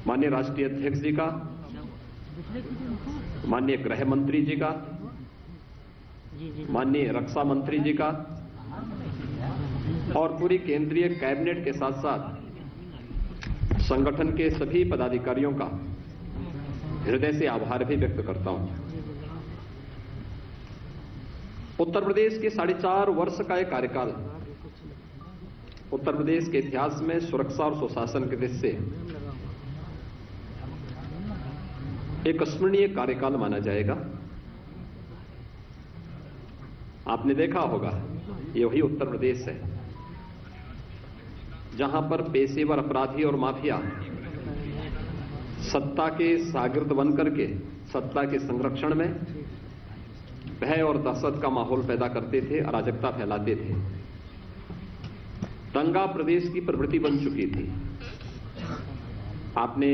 माननीय राष्ट्रीय अध्यक्ष जी का, माननीय गृह मंत्री जी का, माननीय रक्षा मंत्री जी का और पूरी केंद्रीय कैबिनेट के साथ साथ संगठन के सभी पदाधिकारियों का हृदय से आभार भी व्यक्त करता हूं। उत्तर प्रदेश के 4.5 वर्ष का यह कार्यकाल उत्तर प्रदेश के इतिहास में सुरक्षा और सुशासन की दृष्टि से एक स्मरणीय कार्यकाल माना जाएगा। आपने देखा होगा, ये वही उत्तर प्रदेश है जहां पर पेशेवर अपराधी और माफिया सत्ता के शागिर्द बनकर के सत्ता के संरक्षण में भय और दहशत का माहौल पैदा करते थे, अराजकता फैलाते थे। दंगा प्रदेश की प्रवृत्ति बन चुकी थी। आपने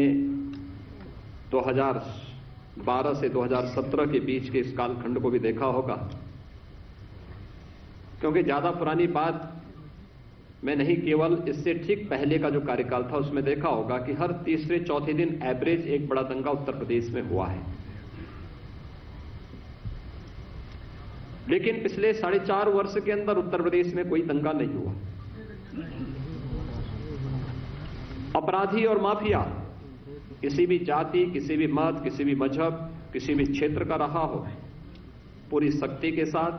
2012 से 2017 के बीच के इस कालखंड को भी देखा होगा, क्योंकि ज्यादा पुरानी बात मैं नहीं, केवल इससे ठीक पहले का जो कार्यकाल था उसमें देखा होगा कि हर तीसरे चौथे दिन एवरेज एक बड़ा दंगा उत्तर प्रदेश में हुआ है। लेकिन पिछले 4.5 वर्ष के अंदर उत्तर प्रदेश में कोई दंगा नहीं हुआ। अपराधी और माफिया किसी भी जाति, किसी भी मत, किसी भी मजहब, किसी भी क्षेत्र का रहा हो, पूरी सख्ती के साथ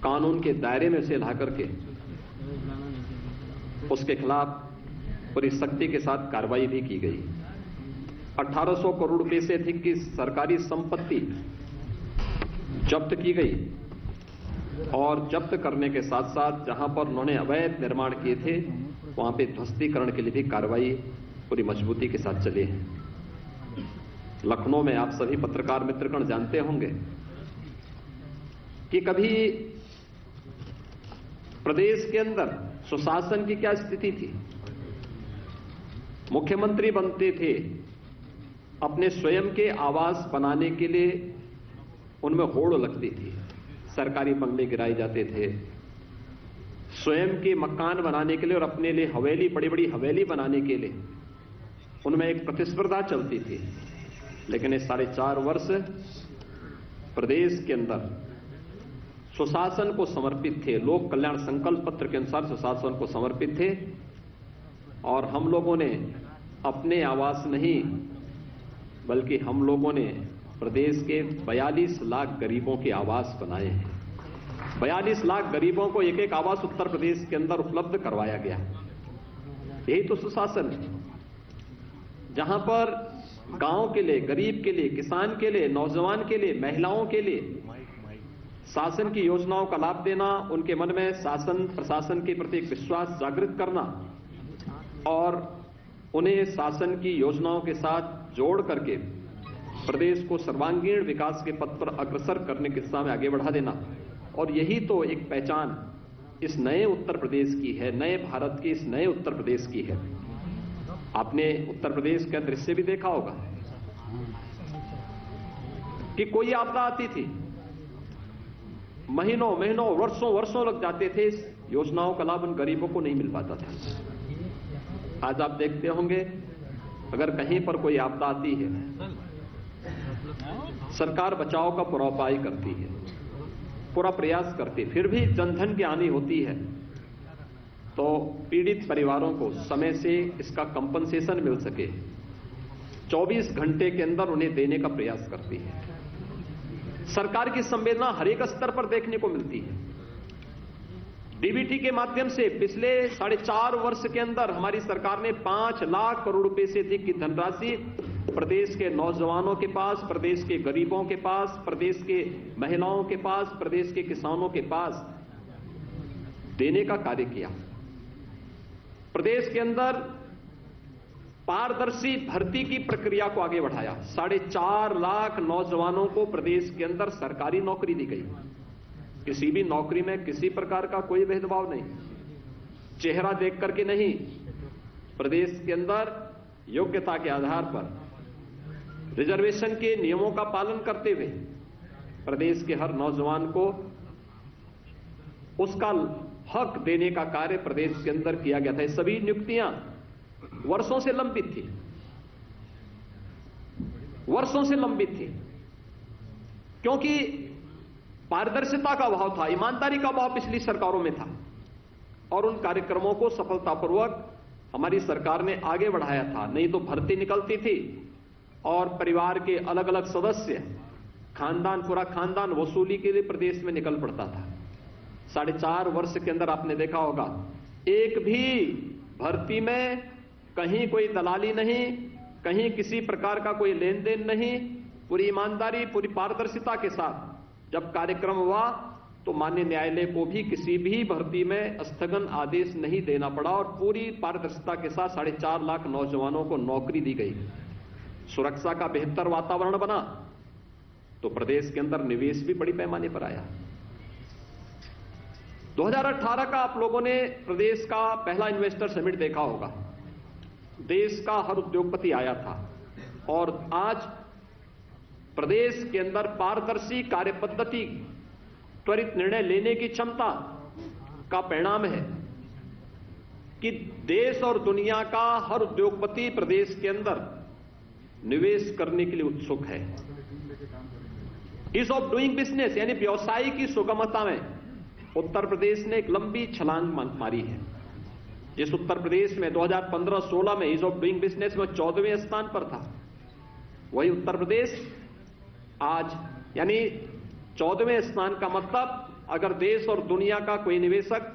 कानून के दायरे में से ला करके उसके खिलाफ पूरी सख्ती के साथ कार्रवाई भी की गई। 1800 करोड़ रुपए से अधिक की सरकारी संपत्ति जब्त की गई और जब्त करने के साथ साथ जहां पर उन्होंने अवैध निर्माण किए थे वहां पे ध्वस्तीकरण के लिए भी कार्रवाई पूरी मजबूती के साथ चली है। लखनऊ में आप सभी पत्रकार मित्रगण जानते होंगे कि कभी प्रदेश के अंदर सुशासन की क्या स्थिति थी। मुख्यमंत्री बनते थे, अपने स्वयं के आवास बनाने के लिए उनमें होड़ लगती थी, सरकारी बंगले गिराए जाते थे। स्वयं के मकान बनाने के लिए और अपने लिए हवेली, बड़ी बड़ी हवेली बनाने के लिए उनमें एक प्रतिस्पर्धा चलती थी। लेकिन ये 4.5 वर्ष प्रदेश के अंदर सुशासन को समर्पित थे, लोक कल्याण संकल्प पत्र के अनुसार सुशासन को समर्पित थे। और हम लोगों ने अपने आवास नहीं, बल्कि हम लोगों ने प्रदेश के 42 लाख गरीबों के आवास बनाए हैं। 42 लाख गरीबों को एक आवास उत्तर प्रदेश के अंदर उपलब्ध करवाया गया। यही तो सुशासन है, जहां पर गांव के लिए, गरीब के लिए, किसान के लिए, नौजवान के लिए, महिलाओं के लिए शासन की योजनाओं का लाभ देना, उनके मन में शासन प्रशासन के प्रति विश्वास जागृत करना और उन्हें शासन की योजनाओं के साथ जोड़ करके प्रदेश को सर्वांगीण विकास के पथ पर अग्रसर करने की दिशा में आगे बढ़ा देना। और यही तो एक पहचान इस नए उत्तर प्रदेश की है, नए भारत की, इस नए उत्तर प्रदेश की है। आपने उत्तर प्रदेश का दृश्य भी देखा होगा कि कोई आपदा आती थी, महीनों महीनों, वर्षों वर्षों लग जाते थे, इस योजनाओं का लाभ उन गरीबों को नहीं मिल पाता था। आज आप देखते होंगे, अगर कहीं पर कोई आपदा आती है, सरकार बचाव का पूरा उपाय करती है, पूरा प्रयास करती है, फिर भी जनधन की हानि होती है तो पीड़ित परिवारों को समय से इसका कंपनसेशन मिल सके 24 घंटे के अंदर उन्हें देने का प्रयास करती है। सरकार की संवेदना हर एक स्तर पर देखने को मिलती है। डीबीटी के माध्यम से पिछले 4.5 वर्ष के अंदर हमारी सरकार ने 5 लाख करोड़ रुपए से अधिक की धनराशि प्रदेश के नौजवानों के पास, प्रदेश के गरीबों के पास, प्रदेश के महिलाओं के पास, प्रदेश के किसानों के पास देने का कार्य किया। प्रदेश के अंदर पारदर्शी भर्ती की प्रक्रिया को आगे बढ़ाया। 4.5 लाख नौजवानों को प्रदेश के अंदर सरकारी नौकरी दी गई। किसी भी नौकरी में किसी प्रकार का कोई भेदभाव नहीं, चेहरा देख करके नहीं, प्रदेश के अंदर योग्यता के आधार पर रिजर्वेशन के नियमों का पालन करते हुए प्रदेश के हर नौजवान को उसका हक देने का कार्य प्रदेश के अंदर किया गया था। ये सभी नियुक्तियां वर्षों से लंबित थी। वर्षों से लंबित थी, क्योंकि पारदर्शिता का अभाव था, ईमानदारी का अभाव पिछली सरकारों में था, और उन कार्यक्रमों को सफलतापूर्वक हमारी सरकार ने आगे बढ़ाया था। नहीं तो भर्ती निकलती थी और परिवार के अलग अलग सदस्य, पूरा खानदान वसूली के लिए प्रदेश में निकल पड़ता था। 4.5 वर्ष के अंदर आपने देखा होगा, एक भी भर्ती में कहीं कोई दलाली नहीं, कहीं किसी प्रकार का कोई लेन देन नहीं, पूरी ईमानदारी, पूरी पारदर्शिता के साथ जब कार्यक्रम हुआ तो माननीय न्यायालय को भी किसी भी भर्ती में स्थगन आदेश नहीं देना पड़ा और पूरी पारदर्शिता के साथ 4.5 लाख नौजवानों को नौकरी दी गई। सुरक्षा का बेहतर वातावरण बना तो प्रदेश के अंदर निवेश भी बड़ी पैमाने पर आया। 2018 का आप लोगों ने प्रदेश का पहला इन्वेस्टर समिट देखा होगा। देश का हर उद्योगपति आया था और आज प्रदेश के अंदर पारदर्शी कार्यपद्धति, त्वरित निर्णय लेने की क्षमता का परिणाम है कि देश और दुनिया का हर उद्योगपति प्रदेश के अंदर निवेश करने के लिए उत्सुक है। ईज ऑफ डूइंग बिजनेस यानी व्यवसाय की सुगमता में उत्तर प्रदेश ने एक लंबी छलांग मारी है। जिस उत्तर प्रदेश में 2015-16 में ईज ऑफ डूइंग बिजनेस में 14वें स्थान पर था, वही उत्तर प्रदेश आज यानी 14वें स्थान का मतलब अगर देश और दुनिया का कोई निवेशक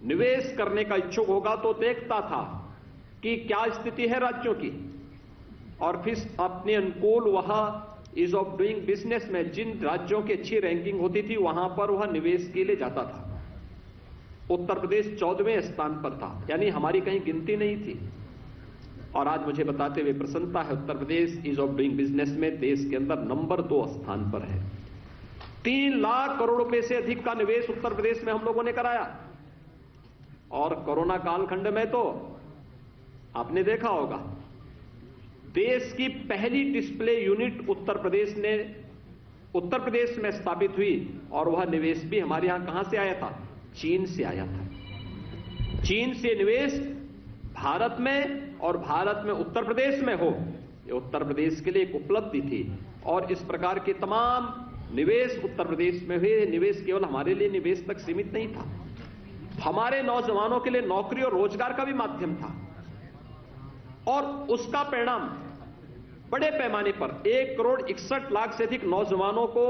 निवेश करने का इच्छुक होगा तो देखता था कि क्या स्थिति है राज्यों की और फिर अपने अनुकूल वह ईज ऑफ डूइंग बिजनेस में जिन राज्यों की अच्छी रैंकिंग होती थी वहां पर वह निवेश के लिए जाता था। उत्तर प्रदेश 14वें स्थान पर था, यानी हमारी कहीं गिनती नहीं थी। और आज मुझे बताते हुए प्रसन्नता है, Uttar Pradesh ease of doing business में देश के अंदर नंबर 2 स्थान पर है। 3 लाख करोड़ रुपए से अधिक का निवेश उत्तर प्रदेश में हम लोगों ने कराया। और कोरोना कालखंड में तो आपने देखा होगा, देश की पहली डिस्प्ले यूनिट उत्तर प्रदेश में स्थापित हुई और वह निवेश भी हमारे यहां कहां से आया था? चीन से आया था। चीन से निवेश भारत में और भारत में उत्तर प्रदेश में हो, यह उत्तर प्रदेश के लिए एक उपलब्धि थी। और इस प्रकार के तमाम निवेश उत्तर प्रदेश में हुए। निवेश केवल हमारे लिए निवेश तक सीमित नहीं था, हमारे नौजवानों के लिए नौकरी और रोजगार का भी माध्यम था। और उसका परिणाम बड़े पैमाने पर 1,61,00,000 से अधिक नौजवानों को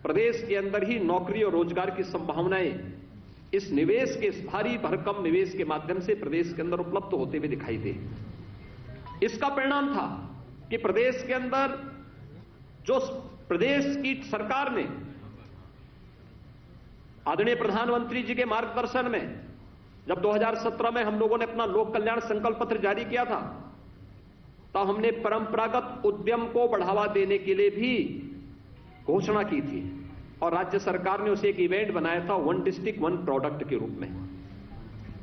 प्रदेश के अंदर ही नौकरी और रोजगार की संभावनाएं इस निवेश के, इस भारी भरकम निवेश के माध्यम से प्रदेश के अंदर उपलब्ध होते हुए दिखाई दे। इसका परिणाम था कि प्रदेश के अंदर जो प्रदेश की सरकार ने आदरणीय प्रधानमंत्री जी के मार्गदर्शन में जब 2017 में हम लोगों ने अपना लोक कल्याण संकल्प पत्र जारी किया था, तब हमने परंपरागत उद्यम को बढ़ावा देने के लिए भी घोषणा की थी और राज्य सरकार ने उसे एक इवेंट बनाया था, 1 डिस्ट्रिक्ट 1 प्रोडक्ट के रूप में।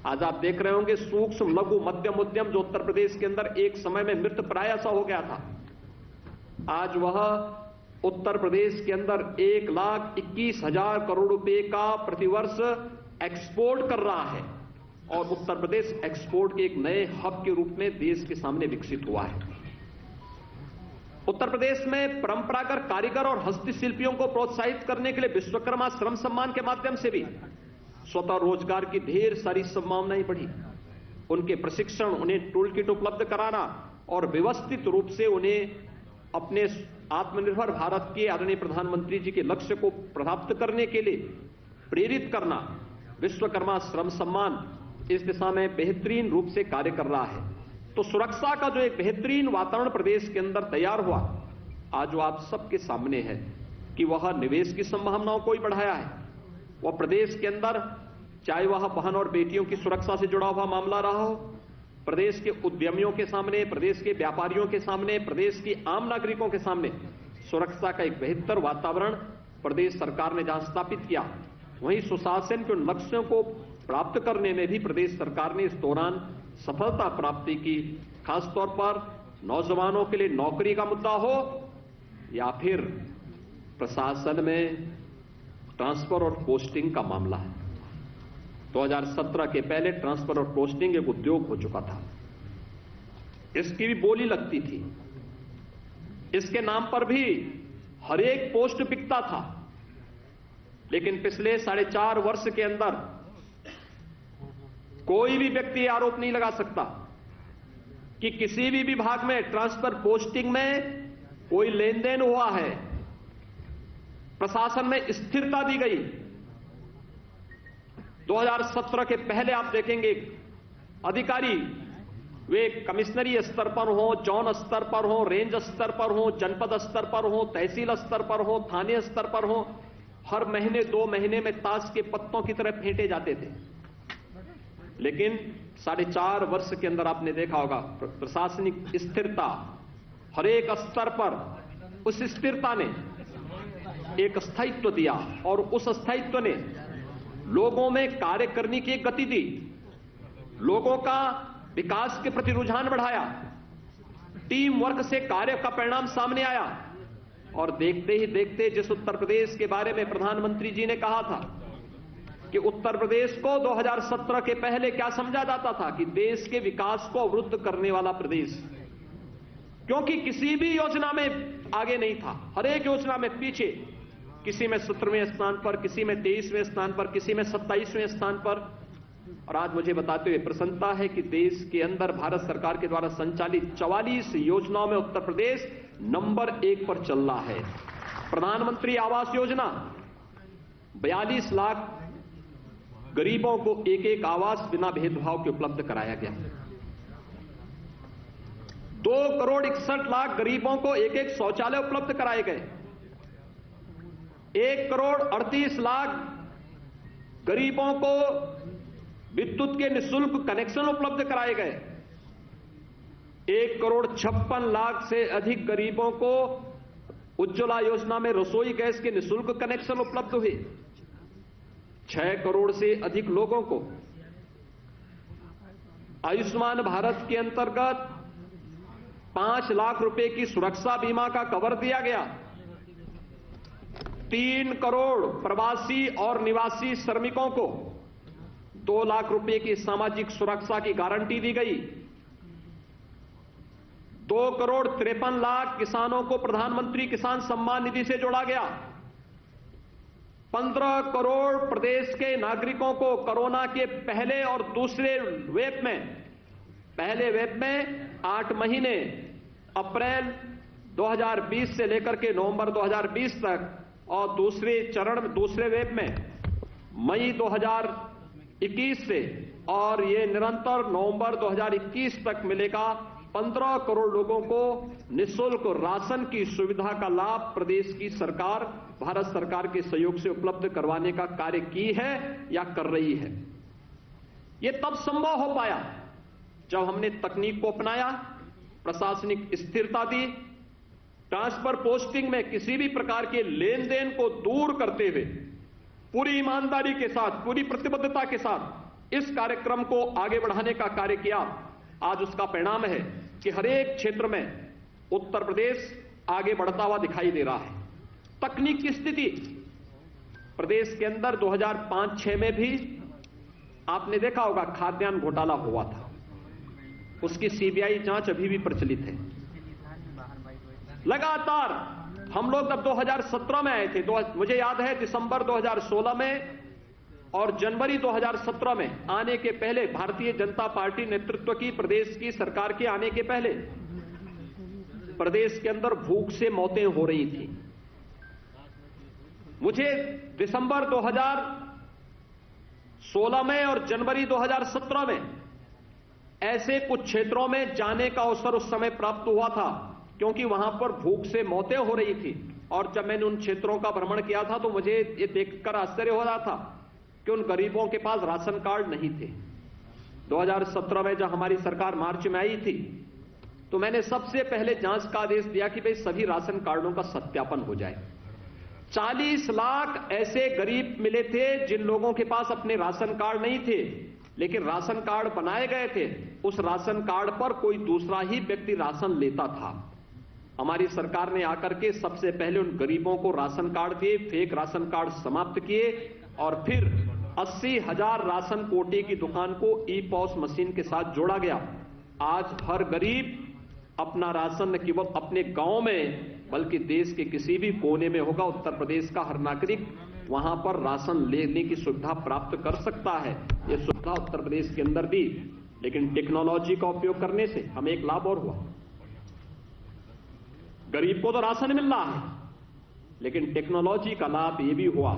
आज आप देख रहे होंगे सूक्ष्म लघु मध्यम उद्यम जो उत्तर प्रदेश के अंदर एक समय में मृत प्राय सा हो गया था, आज वह उत्तर प्रदेश के अंदर 1,21,000 करोड़ रुपए का प्रतिवर्ष एक्सपोर्ट कर रहा है और उत्तर प्रदेश एक्सपोर्ट के एक नए हब के रूप में देश के सामने विकसित हुआ है। उत्तर प्रदेश में परंपरागत कारीगर और हस्तशिल्पियों को प्रोत्साहित करने के लिए विश्वकर्मा श्रम सम्मान के माध्यम से भी स्वतः रोजगार की ढेर सारी संभावनाएं बढ़ी। उनके प्रशिक्षण, उन्हें टूल किट उपलब्ध कराना और व्यवस्थित रूप से उन्हें अपने आत्मनिर्भर भारत के आदरणीय प्रधानमंत्री जी के लक्ष्य को प्राप्त करने के लिए प्रेरित करना, विश्वकर्मा श्रम सम्मान इस दिशा में बेहतरीन रूप से कार्य कर रहा है। तो सुरक्षा का जो एक बेहतरीन वातावरण प्रदेश के अंदर तैयार हुआ, आज वो आप सबके सामने है कि वह निवेश की संभावनाओं को ही बढ़ाया है। वह प्रदेश के अंदर चाहे वह बहन और बेटियों की सुरक्षा से जुड़ा हुआ मामला रहा हो, प्रदेश के उद्यमियों के सामने, प्रदेश के व्यापारियों के सामने, प्रदेश की आम नागरिकों के सामने सुरक्षा का एक बेहतर वातावरण प्रदेश सरकार ने जहां स्थापित किया, वहीं सुशासन के लक्ष्यों को प्राप्त करने में भी प्रदेश सरकार ने इस दौरान सफलता प्राप्ति की। खासतौर पर नौजवानों के लिए नौकरी का मुद्दा हो या फिर प्रशासन में ट्रांसफर और पोस्टिंग का मामला है। 2017 के पहले ट्रांसफर और पोस्टिंग एक उद्योग हो चुका था, इसकी भी बोली लगती थी। इसके नाम पर भी हर एक पोस्ट बिकता था। लेकिन पिछले 4.5 वर्ष के अंदर कोई भी व्यक्ति आरोप नहीं लगा सकता कि किसी भी विभाग में ट्रांसफर पोस्टिंग में कोई लेन देन हुआ है। प्रशासन में स्थिरता दी गई। 2017 के पहले आप देखेंगे अधिकारी वे कमिश्नरी स्तर पर हो, जोन स्तर पर हो, रेंज स्तर पर हो, जनपद स्तर पर हो, तहसील स्तर पर हो, थाने स्तर पर हो, हर महीने 2 महीने में ताश के पत्तों की तरह फेंटे जाते थे। लेकिन 4.5 वर्ष के अंदर आपने देखा होगा प्रशासनिक स्थिरता हर एक स्तर पर, उस स्थिरता ने एक स्थायित्व दिया और उस स्थायित्व ने लोगों में कार्य करने की एक गति दी, लोगों का विकास के प्रति रुझान बढ़ाया, टीम वर्क से कार्य का परिणाम सामने आया। और देखते ही देखते जिस उत्तर प्रदेश के बारे में प्रधानमंत्री जी ने कहा था कि उत्तर प्रदेश को 2017 के पहले क्या समझा जाता था कि देश के विकास को अवरुद्ध करने वाला प्रदेश, क्योंकि किसी भी योजना में आगे नहीं था, हर एक योजना में पीछे, किसी में 17वें स्थान पर, किसी में 23वें स्थान पर, किसी में 27वें स्थान पर। और आज मुझे बताते हुए प्रसन्नता है कि देश के अंदर भारत सरकार के द्वारा संचालित 44 योजनाओं में उत्तर प्रदेश नंबर 1 पर चल रहा है। प्रधानमंत्री आवास योजना 42 लाख गरीबों को एक आवास बिना भेदभाव के उपलब्ध कराया गया। 2 करोड़ 61 लाख गरीबों को एक शौचालय उपलब्ध कराए गए। 1 करोड़ 38 लाख गरीबों को विद्युत के निःशुल्क कनेक्शन उपलब्ध कराए गए। 1 करोड़ 56 लाख से अधिक गरीबों को उज्ज्वला योजना में रसोई गैस के निःशुल्क कनेक्शन उपलब्ध हुए। 6 करोड़ से अधिक लोगों को आयुष्मान भारत के अंतर्गत 5 लाख रुपए की सुरक्षा बीमा का कवर दिया गया। 3 करोड़ प्रवासी और निवासी श्रमिकों को 2 लाख रुपए की सामाजिक सुरक्षा की गारंटी दी गई। 2 करोड़ 53 लाख किसानों को प्रधानमंत्री किसान सम्मान निधि से जोड़ा गया। 15 करोड़ प्रदेश के नागरिकों को कोरोना के पहले और दूसरे वेव में, पहले वेव में 8 महीने अप्रैल 2020 से लेकर के नवंबर 2020 तक और दूसरे चरण में, दूसरे वेव में मई 2021 से और ये निरंतर नवंबर 2021 तक मिलेगा। 15 करोड़ लोगों को निःशुल्क राशन की सुविधा का लाभ प्रदेश की सरकार, भारत सरकार के सहयोग से उपलब्ध करवाने का कार्य की है या कर रही है। ये तब संभव हो पाया जब हमने तकनीक को अपनाया, प्रशासनिक स्थिरता दी, ट्रांसफर पोस्टिंग में किसी भी प्रकार के लेन देन को दूर करते हुए पूरी ईमानदारी के साथ, पूरी प्रतिबद्धता के साथ इस कार्यक्रम को आगे बढ़ाने का कार्य किया। आज उसका परिणाम है कि हर एक क्षेत्र में उत्तर प्रदेश आगे बढ़ता हुआ दिखाई दे रहा है। तकनीक की स्थिति प्रदेश के अंदर 2005-6 में भी आपने देखा होगा खाद्यान्न घोटाला हुआ था, उसकी सीबीआई जांच अभी भी प्रचलित है। लगातार हम लोग जब 2017 में आए थे, मुझे याद है दिसंबर 2016 में और जनवरी 2017 में आने के पहले, भारतीय जनता पार्टी नेतृत्व की प्रदेश की सरकार के आने के पहले प्रदेश के अंदर भूख से मौतें हो रही थी। मुझे दिसंबर 2016 में और जनवरी 2017 में ऐसे कुछ क्षेत्रों में जाने का अवसर उस समय प्राप्त हुआ था, क्योंकि वहां पर भूख से मौतें हो रही थी। और जब मैंने उन क्षेत्रों का भ्रमण किया था तो मुझे ये देखकर आश्चर्य हो रहा था कि उन गरीबों के पास राशन कार्ड नहीं थे। 2017 में जब हमारी सरकार मार्च में आई थी तो मैंने सबसे पहले जांच का आदेश दिया कि भाई सभी राशन कार्डों का सत्यापन हो जाए। 40 लाख ऐसे गरीब मिले थे जिन लोगों के पास अपने राशन कार्ड नहीं थे, लेकिन राशन कार्ड बनाए गए थे। उस राशन कार्ड पर कोई दूसरा ही व्यक्ति राशन लेता था। हमारी सरकार ने आकर के सबसे पहले उन गरीबों को राशन कार्ड दिए, फेक राशन कार्ड समाप्त किए और फिर 80,000 राशन कोटे की दुकान को ई-पॉस मशीन के साथ जोड़ा गया। आज हर गरीब अपना राशन न केवल अपने गांव में बल्कि देश के किसी भी कोने में होगा, उत्तर प्रदेश का हर नागरिक वहां पर राशन लेने की सुविधा प्राप्त कर सकता है। यह सुविधा उत्तर प्रदेश के अंदर दी, लेकिन टेक्नोलॉजी का उपयोग करने से हमें एक लाभ और हुआ। गरीब को तो राशन मिल रहा है, लेकिन टेक्नोलॉजी का लाभ यह भी हुआ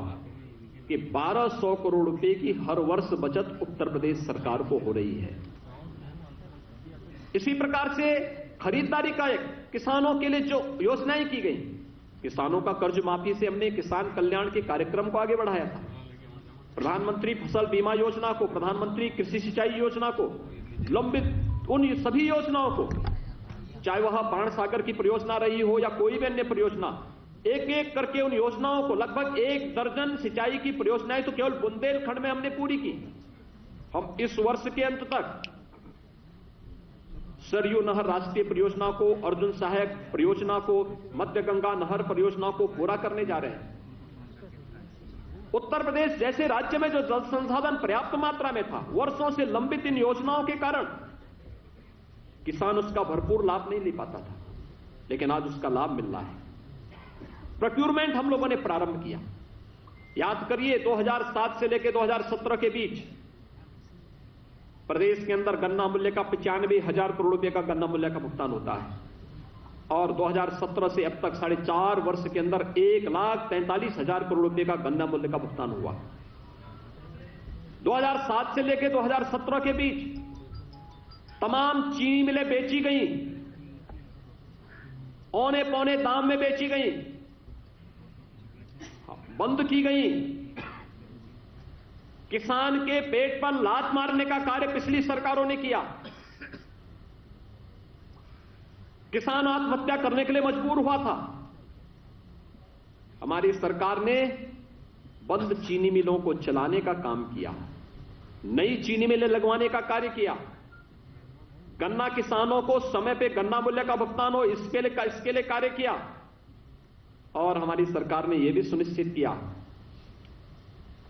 कि 1200 करोड़ रुपए की हर वर्ष बचत उत्तर प्रदेश सरकार को हो रही है। इसी प्रकार से खरीदारी का एक किसानों के लिए जो योजनाएं की गई, किसानों का कर्ज माफी से हमने किसान कल्याण के कार्यक्रम को आगे बढ़ाया था। प्रधानमंत्री फसल बीमा योजना को, प्रधानमंत्री कृषि सिंचाई योजना को, लंबित उन सभी योजनाओं को, चाहे वह बाणसागर की परियोजना रही हो या कोई भी अन्य परियोजना, एक एक करके उन योजनाओं को, लगभग 1 दर्जन सिंचाई की परियोजनाएं तो केवल बुंदेलखंड में हमने पूरी की। हम इस वर्ष के अंत तक सरयू नहर राष्ट्रीय परियोजना को, अर्जुन सहायक परियोजना को, मध्य गंगा नहर परियोजना को पूरा करने जा रहे हैं। उत्तर प्रदेश जैसे राज्य में जो जल संसाधन पर्याप्त मात्रा में था, वर्षों से लंबित इन योजनाओं के कारण किसान उसका भरपूर लाभ नहीं ले पाता था, लेकिन आज उसका लाभ मिल रहा है। प्रोक्यूरमेंट हम लोगों ने प्रारंभ किया। याद करिए 2007 से लेकर 2017 के बीच प्रदेश के अंदर गन्ना मूल्य का 95,000 करोड़ रुपए का गन्ना मूल्य का भुगतान होता है, और 2017 से अब तक 4.5 वर्ष के अंदर 1,43,000 करोड़ रुपए का गन्ना मूल्य का भुगतान हुआ। 2007 से लेकर 2017 के बीच तमाम चीनी मिलें बेची गई, औने पौने दाम में बेची गई, बंद की गई। किसान के पेट पर लात मारने का कार्य पिछली सरकारों ने किया। किसान आत्महत्या करने के लिए मजबूर हुआ था। हमारी सरकार ने बंद चीनी मिलों को चलाने का काम किया, नई चीनी मिलें लगवाने का कार्य किया, गन्ना किसानों को समय पे गन्ना मूल्य का भुगतान हो इसके लिए कार्य किया, और हमारी सरकार ने यह भी सुनिश्चित किया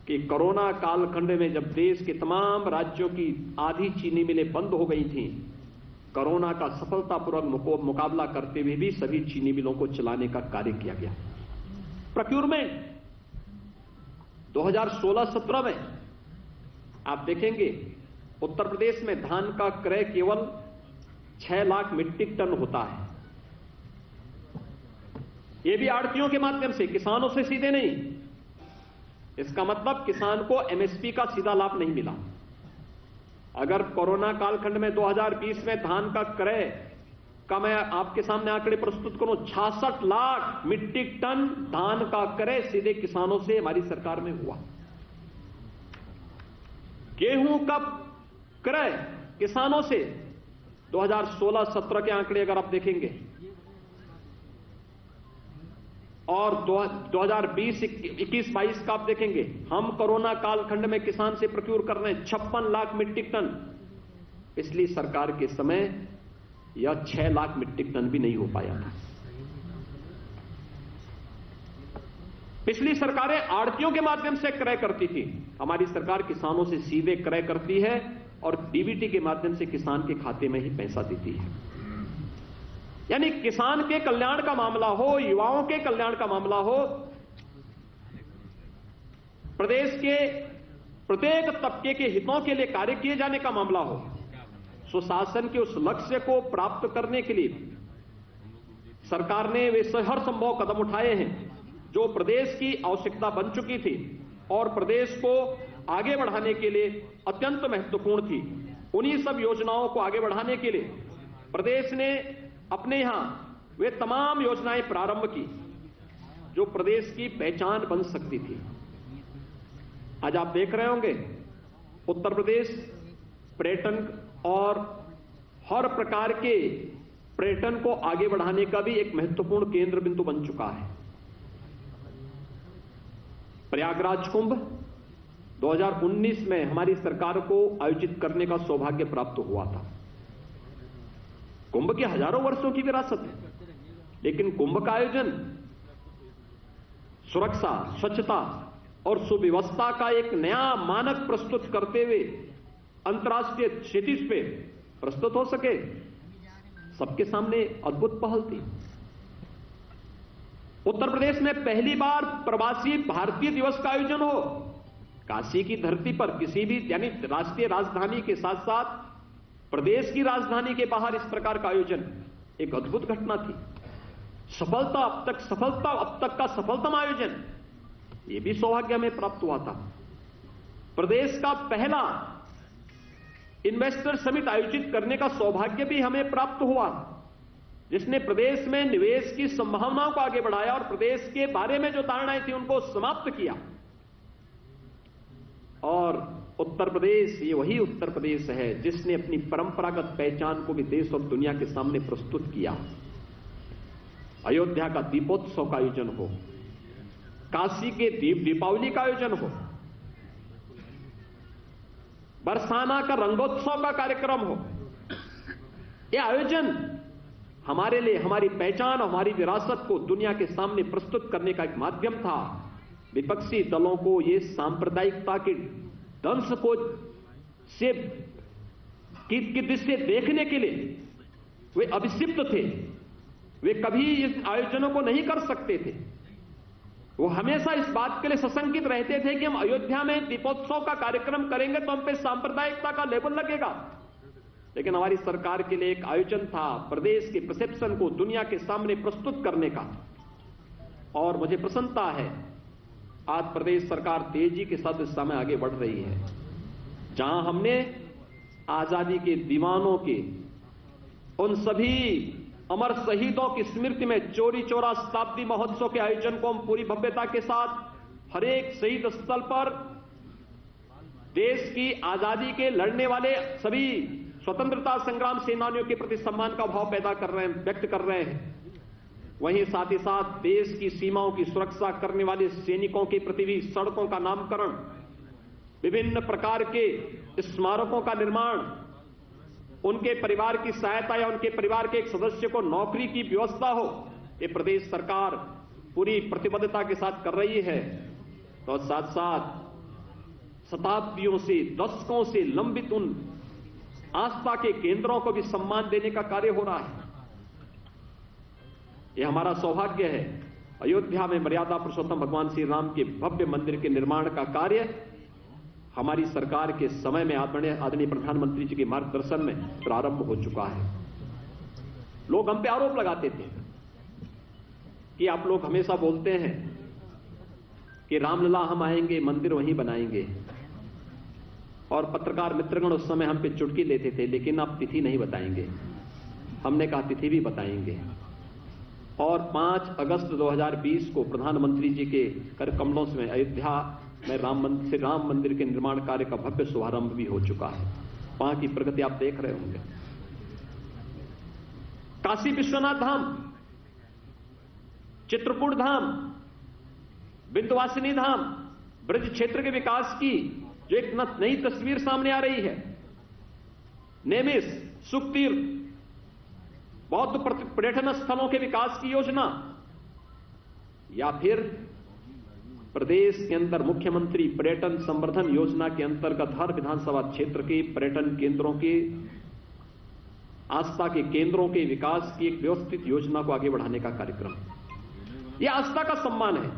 कि कोरोना कालखंड में जब देश के तमाम राज्यों की आधी चीनी मिलें बंद हो गई थीं, कोरोना का सफलतापूर्वक मुकाबला करते हुए भी सभी चीनी मिलों को चलाने का कार्य किया गया। प्रोक्यूरमेंट 2016-17 में आप देखेंगे उत्तर प्रदेश में धान का क्रय केवल 6 लाख मीट्रिक टन होता है। यह भी आड़तियों के माध्यम से, किसानों से सीधे नहीं। इसका मतलब किसान को एमएसपी का सीधा लाभ नहीं मिला। अगर कोरोना कालखंड में 2020 में धान का क्रय का मैं आपके सामने आंकड़े प्रस्तुत करूं, 66 लाख मीट्रिक टन धान का क्रय सीधे किसानों से हमारी सरकार में हुआ। गेहूं का क्रय किसानों से 2016-17 के आंकड़े अगर आप देखेंगे, और 2020-21-22 का आप देखेंगे, हम कोरोना कालखंड में किसान से प्रोक्यूर कर रहे हैं 56 लाख मीट्रिक टन। पिछली सरकार के समय यह 6 लाख मीट्रिक टन भी नहीं हो पाया था। पिछली सरकारें आड़तियों के माध्यम से क्रय करती थी, हमारी सरकार किसानों से सीधे क्रय करती है और डीबीटी के माध्यम से किसान के खाते में ही पैसा देती है। यानी किसान के कल्याण का मामला हो, युवाओं के कल्याण का मामला हो, प्रदेश के प्रत्येक तबके के हितों के लिए कार्य किए जाने का मामला हो, सुशासन के उस लक्ष्य को प्राप्त करने के लिए सरकार ने वे हर संभव कदम उठाए हैं जो प्रदेश की आवश्यकता बन चुकी थी और प्रदेश को आगे बढ़ाने के लिए अत्यंत महत्वपूर्ण थी। उन्हीं सब योजनाओं को आगे बढ़ाने के लिए प्रदेश ने अपने यहां वे तमाम योजनाएं प्रारंभ की जो प्रदेश की पहचान बन सकती थी। आज आप देख रहे होंगे उत्तर प्रदेश पर्यटन और हर प्रकार के पर्यटन को आगे बढ़ाने का भी एक महत्वपूर्ण केंद्र बिंदु बन चुका है। प्रयागराज कुंभ 2019 में हमारी सरकार को आयोजित करने का सौभाग्य प्राप्त हुआ था। कुंभ की हजारों वर्षों की विरासत है, लेकिन कुंभ का आयोजन सुरक्षा, स्वच्छता और सुव्यवस्था का एक नया मानक प्रस्तुत करते हुए अंतर्राष्ट्रीय क्षितिज पे प्रस्तुत हो सके, सबके सामने अद्भुत पहल थी। उत्तर प्रदेश में पहली बार प्रवासी भारतीय दिवस का आयोजन हो, काशी की धरती पर किसी भी यानी राष्ट्रीय राजधानी के साथ साथ प्रदेश की राजधानी के बाहर इस प्रकार का आयोजन एक अद्भुत घटना थी। सफलता अब तक का सफलतम आयोजन, यह भी सौभाग्य हमें प्राप्त हुआ था। प्रदेश का पहला इन्वेस्टर समिट आयोजित करने का सौभाग्य भी हमें प्राप्त हुआ, जिसने प्रदेश में निवेश की संभावनाओं को आगे बढ़ाया और प्रदेश के बारे में जो धारणाएं थी उनको समाप्त किया। और उत्तर प्रदेश, ये वही उत्तर प्रदेश है जिसने अपनी परंपरागत पहचान को भी देश और दुनिया के सामने प्रस्तुत किया। अयोध्या का दीपोत्सव का आयोजन हो, काशी के दीपावली का आयोजन हो, बरसाना का रंगोत्सव का कार्यक्रम हो, यह आयोजन हमारे लिए हमारी पहचान, हमारी विरासत को दुनिया के सामने प्रस्तुत करने का एक माध्यम था। विपक्षी दलों को ये सांप्रदायिकता के दंश को से की दृष्टि देखने के लिए वे अभिषिक्त थे। वे कभी इस आयोजनों को नहीं कर सकते थे। वो हमेशा इस बात के लिए सशंकित रहते थे कि हम अयोध्या में दीपोत्सव का कार्यक्रम करेंगे तो हम पे सांप्रदायिकता का लेबल लगेगा। लेकिन हमारी सरकार के लिए एक आयोजन था प्रदेश के परसेप्शन को दुनिया के सामने प्रस्तुत करने का। और मुझे प्रसन्नता है आज प्रदेश सरकार तेजी के साथ इस समय आगे बढ़ रही है। जहां हमने आजादी के दीवानों के उन सभी अमर शहीदों की स्मृति में चौरी चौरा शताब्दी महोत्सव के आयोजन को हम पूरी भव्यता के साथ हर एक शहीद स्थल पर देश की आजादी के लड़ने वाले सभी स्वतंत्रता संग्राम सेनानियों के प्रति सम्मान का भाव पैदा कर रहे हैं, व्यक्त कर रहे हैं। वहीं साथ ही साथ देश की सीमाओं की सुरक्षा करने वाले सैनिकों के प्रति भी सड़कों का नामकरण, विभिन्न प्रकार के स्मारकों का निर्माण, उनके परिवार की सहायता या उनके परिवार के एक सदस्य को नौकरी की व्यवस्था हो, ये प्रदेश सरकार पूरी प्रतिबद्धता के साथ कर रही है। तो साथ साथ शताब्दियों से, दशकों से लंबित उन आस्था के केंद्रों को भी सम्मान देने का कार्य हो रहा है। यह हमारा सौभाग्य है। अयोध्या में मर्यादा पुरुषोत्तम भगवान श्री राम के भव्य मंदिर के निर्माण का कार्य हमारी सरकार के समय में आदरणीय प्रधानमंत्री जी के मार्गदर्शन में प्रारंभ हो चुका है। लोग हम पे आरोप लगाते थे कि आप लोग हमेशा बोलते हैं कि रामलला हम आएंगे, मंदिर वहीं बनाएंगे। और पत्रकार मित्रगण उस समय हम पे चुटकी लेते थे, लेकिन आप तिथि नहीं बताएंगे। हमने कहा तिथि भी बताएंगे। और 5 अगस्त 2020 को प्रधानमंत्री जी के कर कमलों में अयोध्या में राम मंदिर के निर्माण कार्य का भव्य शुभारंभ भी हो चुका है। वहां की प्रगति आप देख रहे होंगे। काशी विश्वनाथ धाम, चित्रकूट धाम, विंध्यवासिनी धाम, ब्रज क्षेत्र के विकास की जो एक नई तस्वीर सामने आ रही है। नेमिस, सुखतीर्थ, बौद्ध पर्यटन स्थलों के विकास की योजना, या फिर प्रदेश के अंदर मुख्यमंत्री पर्यटन संवर्धन योजना के अंतर्गत हर विधानसभा क्षेत्र के पर्यटन केंद्रों के, आस्था के केंद्रों के विकास की एक व्यवस्थित योजना को आगे बढ़ाने का कार्यक्रम। यह आस्था का सम्मान है।